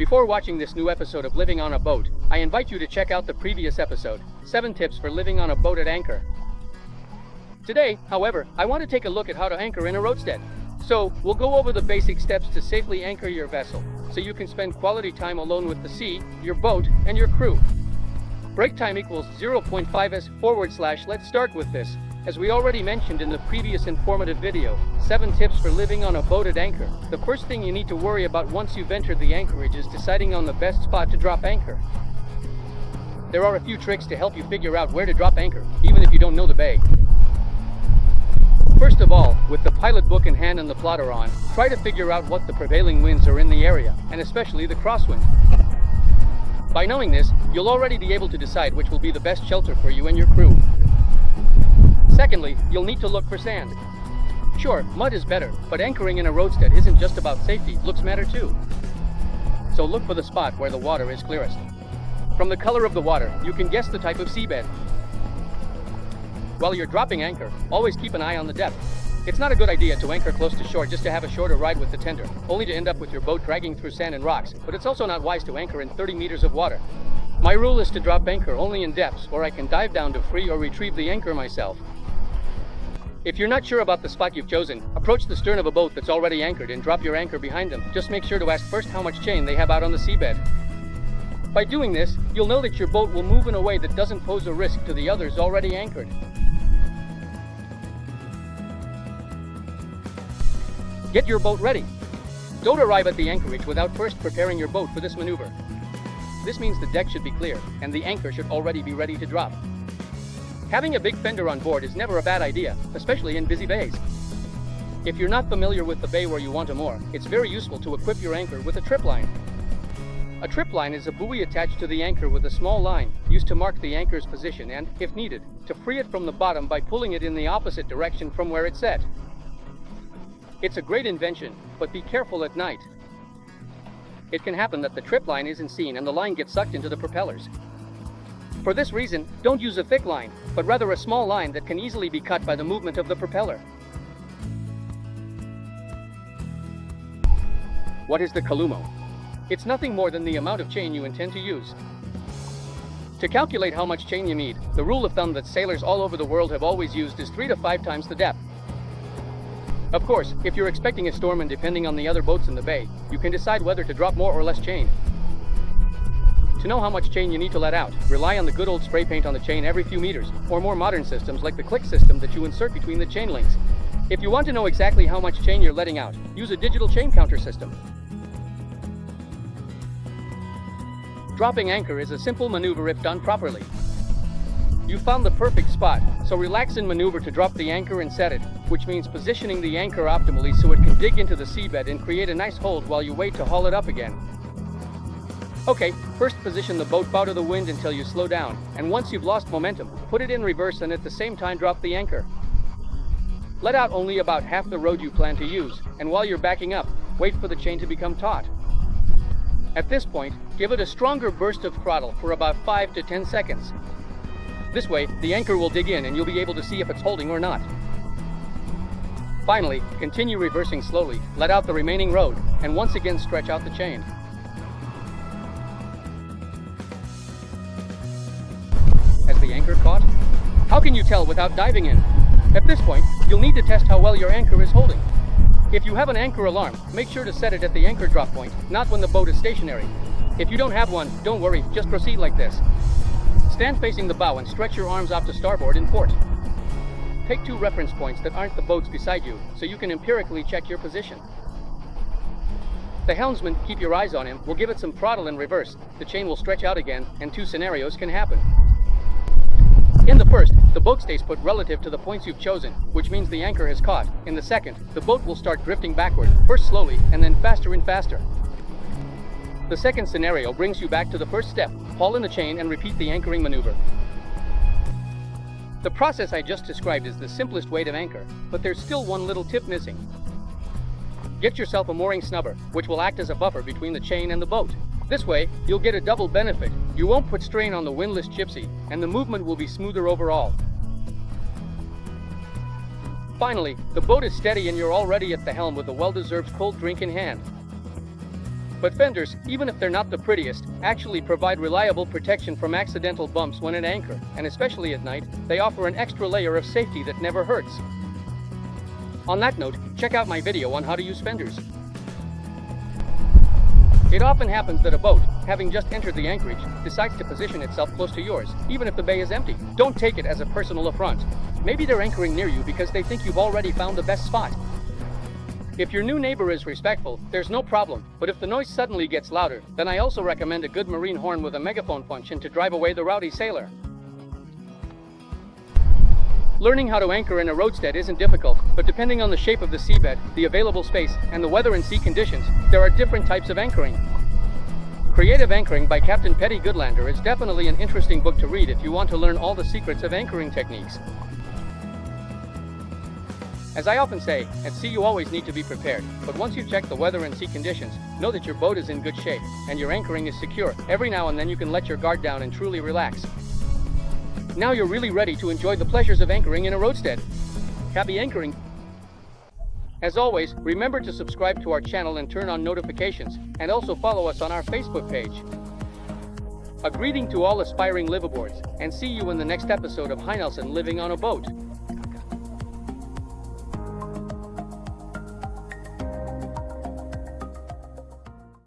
Before watching this new episode of Living on a Boat, I invite you to check out the previous episode, 7 Tips for Living on a Boat at Anchor. Today, however, I want to take a look at how to anchor in a roadstead. So, we'll go over the basic steps to safely anchor your vessel, so you can spend quality time alone with the sea, your boat, and your crew. Break time equals 0.5s/. Let's start with this. As we already mentioned in the previous informative video, 7 tips for living on a boat at anchor. The first thing you need to worry about once you've entered the anchorage is deciding on the best spot to drop anchor. There are a few tricks to help you figure out where to drop anchor, even if you don't know the bay. First of all, with the pilot book in hand and the plotter on, try to figure out what the prevailing winds are in the area, and especially the crosswind. By knowing this, you'll already be able to decide which will be the best shelter for you and your crew. Secondly, you'll need to look for sand. Sure, mud is better, but anchoring in a roadstead isn't just about safety, looks matter too. So look for the spot where the water is clearest. From the color of the water, you can guess the type of seabed. While you're dropping anchor, always keep an eye on the depth. It's not a good idea to anchor close to shore just to have a shorter ride with the tender, only to end up with your boat dragging through sand and rocks, but it's also not wise to anchor in 30 meters of water. My rule is to drop anchor only in depths where I can dive down to free or retrieve the anchor myself. If you're not sure about the spot you've chosen, approach the stern of a boat that's already anchored and drop your anchor behind them. Just make sure to ask first how much chain they have out on the seabed. By doing this, you'll know that your boat will move in a way that doesn't pose a risk to the others already anchored. Get your boat ready. Don't arrive at the anchorage without first preparing your boat for this maneuver. This means the deck should be clear, and the anchor should already be ready to drop. Having a big fender on board is never a bad idea, especially in busy bays. If you're not familiar with the bay where you want to moor, it's very useful to equip your anchor with a trip line. A trip line is a buoy attached to the anchor with a small line, used to mark the anchor's position and, if needed, to free it from the bottom by pulling it in the opposite direction from where it's set. It's a great invention, but be careful at night. It can happen that the trip line isn't seen and the line gets sucked into the propellers. For this reason, don't use a thick line, but rather a small line that can easily be cut by the movement of the propeller. What is the calumo? It's nothing more than the amount of chain you intend to use. To calculate how much chain you need, the rule of thumb that sailors all over the world have always used is 3 to 5 times the depth. Of course, if you're expecting a storm and depending on the other boats in the bay, you can decide whether to drop more or less chain. To know how much chain you need to let out, rely on the good old spray paint on the chain every few meters, or more modern systems like the click system that you insert between the chain links. If you want to know exactly how much chain you're letting out, use a digital chain counter system. Dropping anchor is a simple maneuver if done properly. You found the perfect spot, so relax and maneuver to drop the anchor and set it, which means positioning the anchor optimally so it can dig into the seabed and create a nice hold while you wait to haul it up again. Okay, first position the boat bow to the wind until you slow down, and once you've lost momentum, put it in reverse and at the same time drop the anchor. Let out only about half the rode you plan to use, and while you're backing up, wait for the chain to become taut. At this point, give it a stronger burst of throttle for about 5 to 10 seconds. This way, the anchor will dig in and you'll be able to see if it's holding or not. Finally, continue reversing slowly, let out the remaining rode, and once again stretch out the chain. Has the anchor caught? How can you tell without diving in? At this point, you'll need to test how well your anchor is holding. If you have an anchor alarm, make sure to set it at the anchor drop point, not when the boat is stationary. If you don't have one, don't worry, just proceed like this. Stand facing the bow and stretch your arms out to starboard in port. Take 2 reference points that aren't the boats beside you, so you can empirically check your position. The helmsman, keep your eyes on him, will give it some throttle in reverse, the chain will stretch out again, and 2 scenarios can happen. In the first, the boat stays put relative to the points you've chosen, which means the anchor has caught. In the second, the boat will start drifting backward, first slowly, and then faster and faster. The second scenario brings you back to the first step, haul in the chain and repeat the anchoring maneuver. The process I just described is the simplest way to anchor, but there's still one little tip missing. Get yourself a mooring snubber, which will act as a buffer between the chain and the boat. This way, you'll get a double benefit. You won't put strain on the windlass gypsy, and the movement will be smoother overall. Finally, the boat is steady and you're already at the helm with a well-deserved cold drink in hand. But fenders, even if they're not the prettiest, actually provide reliable protection from accidental bumps when at anchor, and especially at night, they offer an extra layer of safety that never hurts. On that note, check out my video on how to use fenders. It often happens that a boat, having just entered the anchorage, decides to position itself close to yours, even if the bay is empty. Don't take it as a personal affront. Maybe they're anchoring near you because they think you've already found the best spot. If your new neighbor is respectful, there's no problem, but if the noise suddenly gets louder, then I also recommend a good marine horn with a megaphone function to drive away the rowdy sailor. Learning how to anchor in a roadstead isn't difficult, but depending on the shape of the seabed, the available space, and the weather and sea conditions, there are different types of anchoring. Creative Anchoring by Captain Petty Goodlander is definitely an interesting book to read if you want to learn all the secrets of anchoring techniques. As I often say, at sea you always need to be prepared, but once you've checked the weather and sea conditions, know that your boat is in good shape, and your anchoring is secure. Every now and then you can let your guard down and truly relax. Now you're really ready to enjoy the pleasures of anchoring in a roadstead. Happy anchoring! As always, remember to subscribe to our channel and turn on notifications, and also follow us on our Facebook page. A greeting to all aspiring liveaboards, and see you in the next episode of High Nelson Living on a Boat.